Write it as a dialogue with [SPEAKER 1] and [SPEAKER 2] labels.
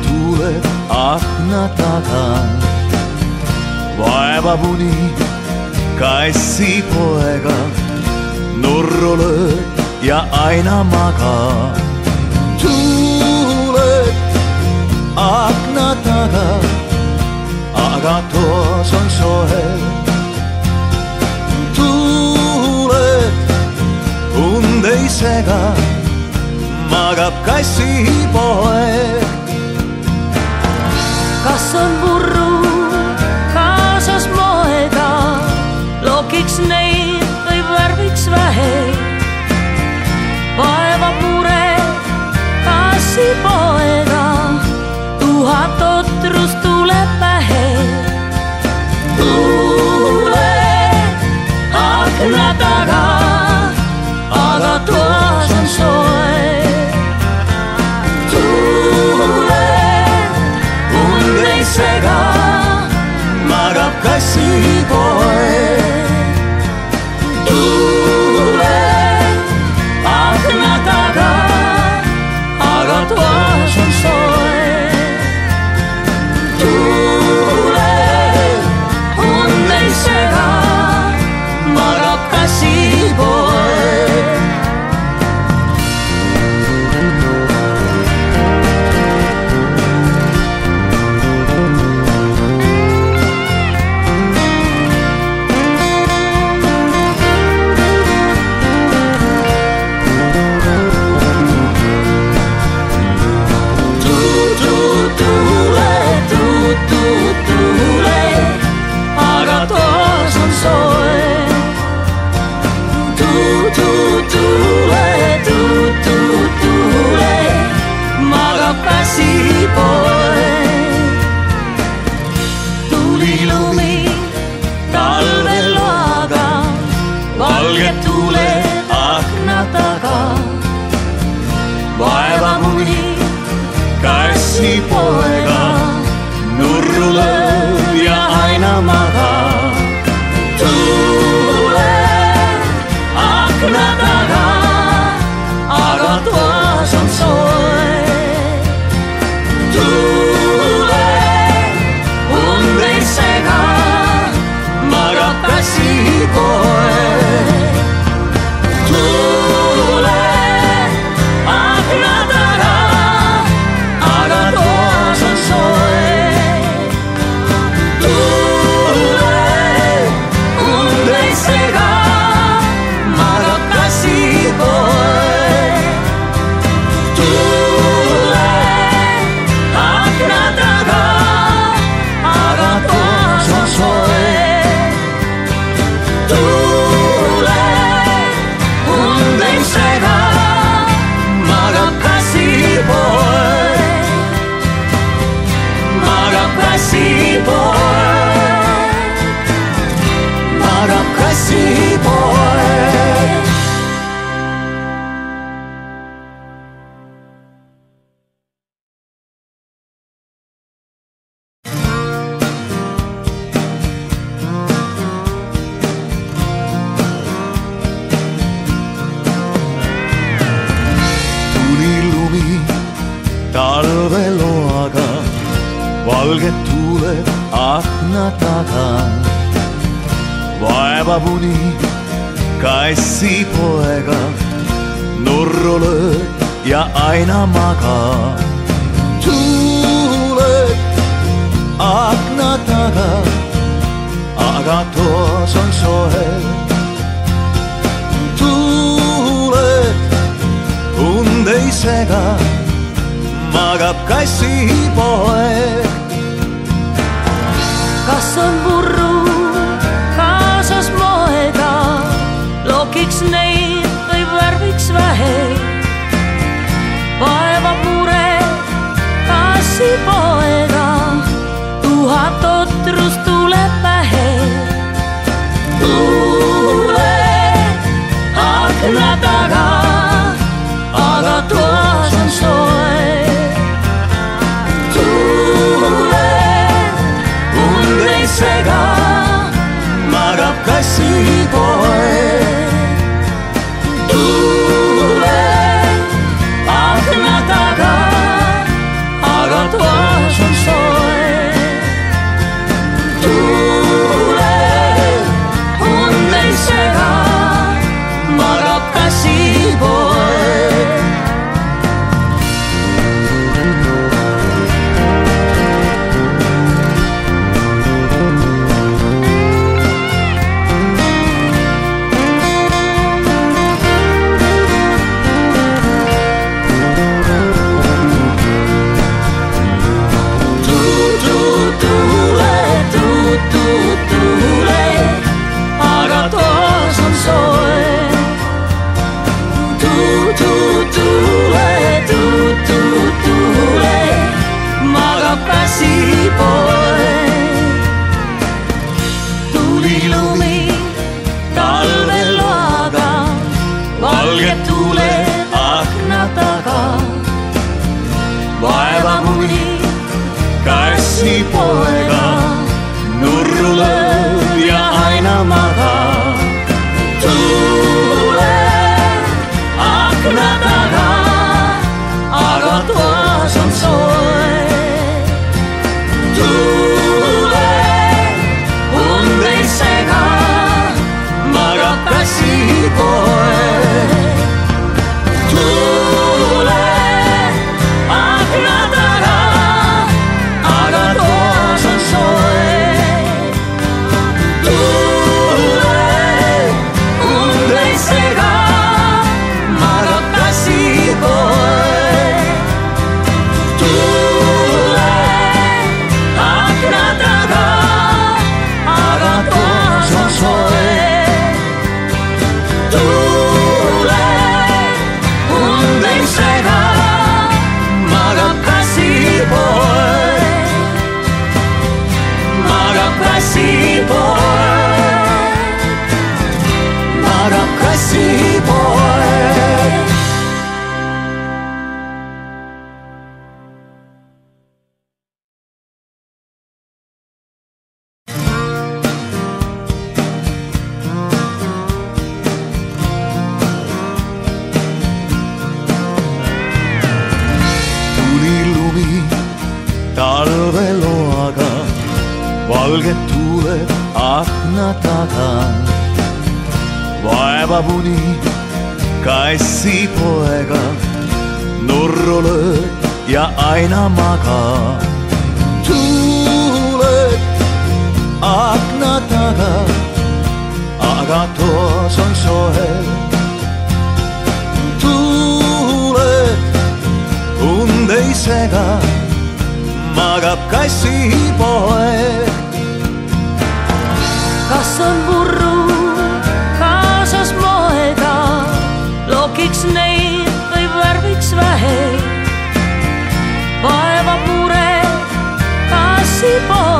[SPEAKER 1] tuuled akna taga. Vaevamuni kassipoega nurru lööd ja aina maga. Tuuled akna taga, aga toas on soe. Tuuled und ei sega, magab kassipoeg.
[SPEAKER 2] Kas on purru kaasas moega, lokiks neid või värviks vähe? Vaeva pure kassipoega, tuhat otrust tuleb pähe. Tuuled akna taga, aga toas on soe. Sega magab kassipoeg. Tuuled akna taga, aga toas on soe. Tuuled ei sega, magab kassipoeg. Tuli lumi talvel loaga, valged tuuled akna taga. Vaevamuni kassipoega nurru lööd ja aina maga. Tuuled akna taga, aga toas on soe. Tuuled und ei sega, magab kassipoeg. Tuuled akna taga, aga toas on soe. Tuuled und ei sega, magab kassipoeg. Magab kassipoeg.
[SPEAKER 1] Tuli lumi talveloaga, valged tuuled akna taga. Vaevamuni kassipoega nurru lööd ja aina maga. Tuuled akna taga, aga toas on soe. Tuuled und ei sega, magab kassipoeg.
[SPEAKER 2] Kas on purru kaasas moega, lokiks neid või värviks vähe? Vaeva pure kassipoega, tuhat otrust tuleb pähe. Tuuled akna taga, aga toas on soe. Tuuled und ei sega, magab kassipoeg. Tuuled akna taga, aga toas poeg. Tuli lumi talveloaga, valged tuuled akna taga. Vaeva muni kassipoega, nurru lööb ja aina magab. Tuuled akna taga, aga toas on soe. Tuuled und ei sega, magab kassipoeg. Tuuled akna taga, aga toas on soe. Tuuled und ei sega, magab kassipoeg. Tuuled akna taga, aga toas on soe. Tuuled und ei sega, magab kassipoeg. Magab kassipoeg, magab kassipoeg.
[SPEAKER 1] Tuli lumi talveloaga, valged tuuled akna taga. Vaevab uni kassipoega, nurru lööb ja aina magab. Tuuled akna taga, aga toas on soe. Tuuled und ei sega, magab kassipoeg.
[SPEAKER 2] Kas on murru kaasas moega, lokiks neid või värviks vähe? Vaevab mure kassipoeg.